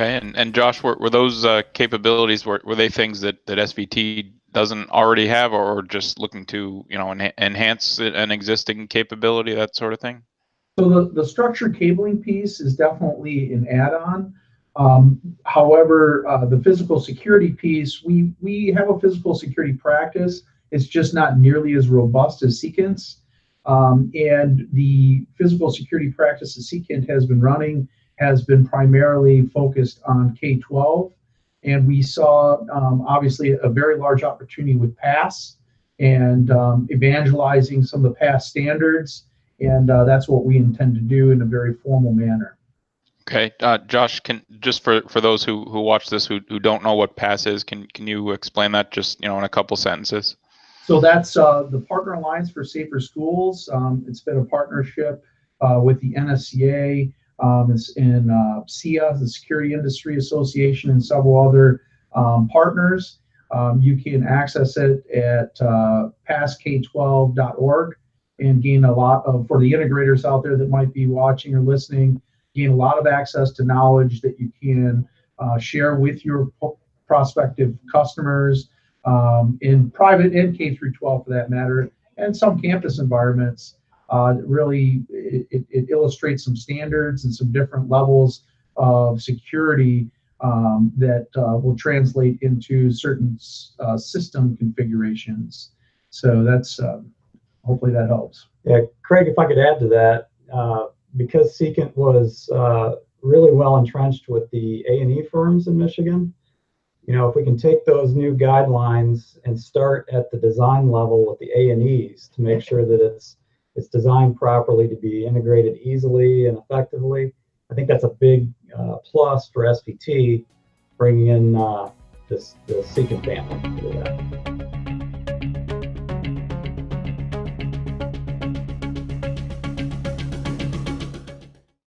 Okay, and Josh, were those capabilities were they things that SVT doesn't already have, or just looking to enhance an existing capability, that sort of thing? So the structured cabling piece is definitely an add-on. However, the physical security piece, we have a physical security practice. It's just not nearly as robust as Secant's. And the physical security practice that Secant has been running has been primarily focused on K-12. And we saw obviously a very large opportunity with PASS and evangelizing some of the PASS standards. And that's what we intend to do in a very formal manner. Okay, Josh, can just for those who watch this who don't know what PASS is, can you explain that just in a couple sentences? So that's the Partner Alliance for Safer Schools. It's been a partnership with the NSCA and SIA, the Security Industry Association, and several other partners. You can access it at passk12.org and gain a lot of, for the integrators out there that might be watching or listening, gain a lot of access to knowledge that you can share with your prospective customers in private and K through 12 for that matter, and some campus environments. Really, it illustrates some standards and some different levels of security that will translate into certain system configurations. So that's hopefully that helps. Yeah, Craig, if I could add to that, because Secant was really well entrenched with the A&E firms in Michigan, if we can take those new guidelines and start at the design level with the A&Es to make sure that it's designed properly to be integrated easily and effectively, I think that's a big plus for SVT bringing in the Secant family to that.